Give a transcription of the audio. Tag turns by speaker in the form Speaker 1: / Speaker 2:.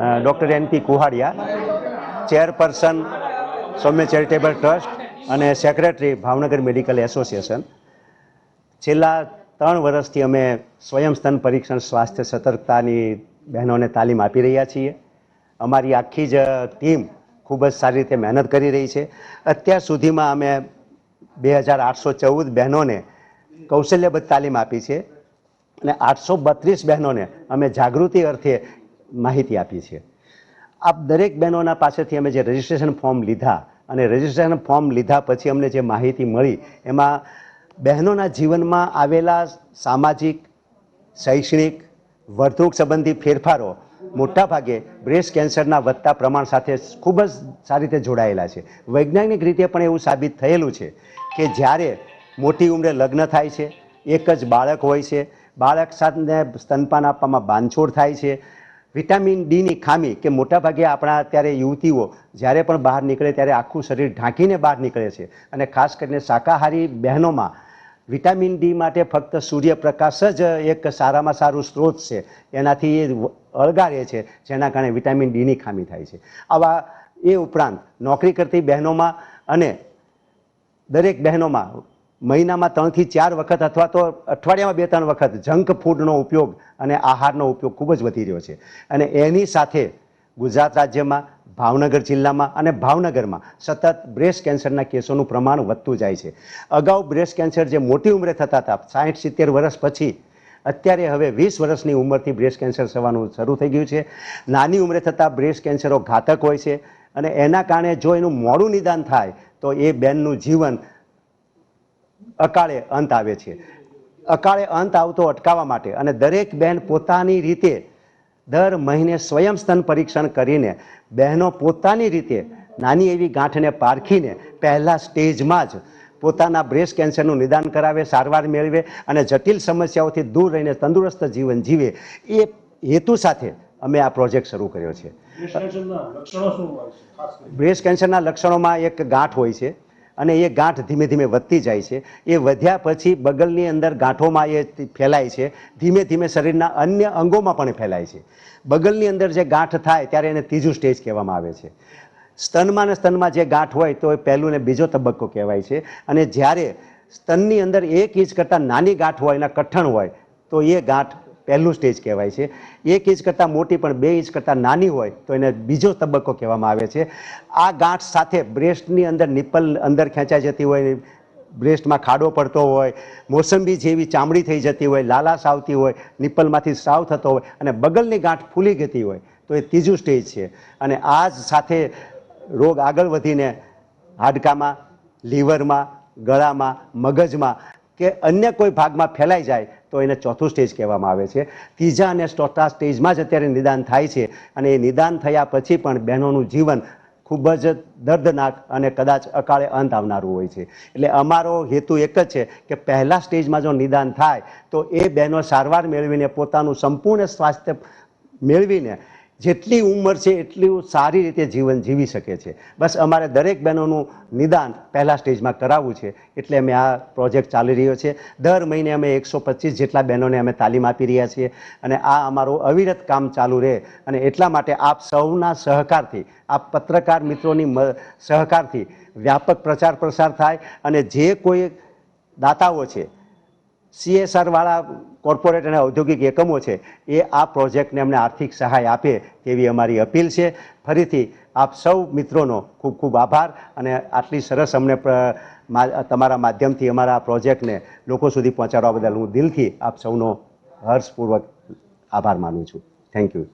Speaker 1: Doctor NP Kuhadiya, chairperson સૌમ્ય charitable trust અને secretary Bhavnagar medical association. છેલ્લા 3 વર્ષથી અમે સ્વયં સ્તન પરીક્ષણ સ્વાસ્થ્ય સતર્કતાની બહેનોને તાલીમ આપી રહ્યા છીએ. અમારી આખી જ ટીમ ખૂબ જ સારી રીતે મહેનત કરી રહી છે. અત્યાર સુધીમાં અમે 2814 બહેનોને કૌશલ્યબદ્ધ તાલીમ આપી છે અને 832 બહેનોને અમે જાગૃતિ અર્થે માહિતી આપી છે. આ દરેક બહેનોના પાસેથી અમે જે રજિસ્ટ્રેશન ફોર્મ લીધા અને રજિસ્ટ્રેશન ફોર્મ લીધા પછી અમને જે માહિતી મળી એમાં બહેનોના જીવનમાં આવેલા સામાજિક, શૈક્ષણિક, વર્તણૂક સંબંધી ફેરફારો મોટાભાગે બ્રેસ્ટ કેન્સરના વધતા પ્રમાણ સાથે ખૂબ જ સારી રીતે જોડાયેલા છે. વૈજ્ઞાનિક રીતે પણ એવું સાબિત થયેલું છે કે જ્યારે મોટી ઉંમરે લગ્ન થાય છે, એક જ બાળક હોય છે, બાળક સાથે સ્તનપાન આપવામાં બાંધછોડ થાય છે, વિટામિન ડીની ખામી કે મોટાભાગે આપણા અત્યારે યુવતીઓ જ્યારે પણ બહાર નીકળે ત્યારે આખું શરીર ઢાંકીને બહાર નીકળે છે અને ખાસ કરીને શાકાહારી બહેનોમાં વિટામિન ડી માટે ફક્ત સૂર્યપ્રકાશ જ એક સારામાં સારું સ્ત્રોત છે, એનાથી એ અળગારે છે, જેના કારણે વિટામિન ડીની ખામી થાય છે. આવા એ ઉપરાંત નોકરી કરતી બહેનોમાં અને દરેક બહેનોમાં મહિનામાં 3 થી 4 વખત અથવા તો અઠવાડિયામાં 2-3 વખત જંક ફૂડનો ઉપયોગ અને આહારનો ઉપયોગ ખૂબ જ વધી રહ્યો છે. અને એની સાથે ગુજરાત રાજ્યમાં, ભાવનગર જિલ્લામાં અને ભાવનગરમાં સતત બ્રેસ્ટ કેન્સરના કેસોનું પ્રમાણ વધતું જાય છે. અગાઉ બ્રેસ્ટ કેન્સર જે મોટી ઉંમરે થતા હતા 60-70 વર્ષ પછી, અત્યારે હવે 20 વર્ષની ઉંમરથી બ્રેસ્ટ કેન્સર થવાનું શરૂ થઈ ગયું છે. નાની ઉંમરે થતા બ્રેસ્ટ કેન્સરો ઘાતક હોય છે અને એના કારણે જો એનું મોડું નિદાન થાય તો એ બેનનું જીવન અકાળે અંત આવે છે. અકાળે અંત આવતો અટકાવવા માટે અને દરેક બહેન પોતાની રીતે દર મહિને સ્વયં સ્તન પરીક્ષણ કરીને બહેનો પોતાની રીતે નાની એવી ગાંઠને પારખીને પહેલા સ્ટેજમાં જ પોતાના બ્રેસ્ટ કેન્સરનું નિદાન કરાવે, સારવાર મેળવે અને જટિલ સમસ્યાઓથી દૂર રહીને તંદુરસ્ત જીવન જીવે, એ હેતુ સાથે અમે આ પ્રોજેક્ટ શરૂ કર્યો છે. બ્રેસ્ટ કેન્સરના લક્ષણોમાં એક ગાંઠ હોય છે અને એ ગાંઠ ધીમે ધીમે વધતી જાય છે. એ વધ્યા પછી બગલની અંદર ગાંઠોમાં એ ફેલાય છે, ધીમે ધીમે શરીરના અન્ય અંગોમાં પણ ફેલાય છે. બગલની અંદર જે ગાંઠ થાય ત્યારે એને ત્રીજું સ્ટેજ કહેવામાં આવે છે. સ્તનમાં ને સ્તનમાં જે ગાંઠ હોય તો એ પહેલું ને બીજો તબક્કો કહેવાય છે. અને જ્યારે સ્તનની અંદર 1 ઇંચ કરતાં નાની ગાંઠ હોય, એના કઠણ હોય તો એ ગાંઠ પહેલું સ્ટેજ કહેવાય છે. 1 ઇંચ કરતાં મોટી પણ 2 ઇંચ કરતાં નાની હોય તો એને બીજો તબક્કો કહેવામાં આવે છે. આ ગાંઠ સાથે બ્રેસ્ટની અંદર નિપ્પલ અંદર ખેંચાઈ જતી હોય, બ્રેસ્ટમાં ખાડો પડતો હોય, મોસંબી જેવી ચામડી થઈ જતી હોય, લાલાશ આવતી હોય, નિપ્પલમાંથી સ્રાવ થતો હોય અને બગલની ગાંઠ ફૂલી જતી હોય તો એ ત્રીજું સ્ટેજ છે. અને આ જ સાથે રોગ આગળ વધીને હાડકામાં, લીવરમાં, ગળામાં, મગજમાં કે અન્ય કોઈ ભાગમાં ફેલાઈ જાય તો એને ચોથું સ્ટેજ કહેવામાં આવે છે. ત્રીજા અને ચોથા સ્ટેજમાં જ અત્યારે નિદાન થાય છે અને એ નિદાન થયા પછી પણ બહેનોનું જીવન ખૂબ જ દર્દનાક અને કદાચ અકાળે અંત આવનારું હોય છે. એટલે અમારો હેતુ એક જ છે કે પહેલા સ્ટેજમાં જો નિદાન થાય તો એ બહેનો સારવાર મેળવીને પોતાનું સંપૂર્ણ સ્વાસ્થ્ય મેળવીને જેટલી ઉંમર છે એટલું સારી રીતે જીવન જીવી શકે છે. બસ અમારે દરેક બહેનોનું નિદાન પહેલા સ્ટેજમાં કરાવવું છે, એટલે અમે આ પ્રોજેક્ટ ચાલી રહ્યો છે. દર મહિને અમે 125 જેટલા બહેનોને અમે તાલીમ આપી રહ્યા છીએ અને આ અમારું અવિરત કામ ચાલુ રહે. અને એટલા માટે આપ સૌના સહકારથી, આપ પત્રકાર મિત્રોની સહકારથી વ્યાપક પ્રચાર પ્રસાર થાય અને જે કોઈ દાતાઓ છે, CSR વાળા કોર્પોરેટ અને ઔદ્યોગિક એકમો છે, એ આ પ્રોજેક્ટને અમને આર્થિક સહાય આપે તેવી અમારી અપીલ છે. ફરીથી આપ સૌ મિત્રોનો ખૂબ ખૂબ આભાર અને આટલી સરસ અમને તમારા માધ્યમથી અમારા આ પ્રોજેક્ટને લોકો સુધી પહોંચાડવા બદલ હું દિલથી આપ સૌનો હર્ષપૂર્વક આભાર માનું છું. Thank you.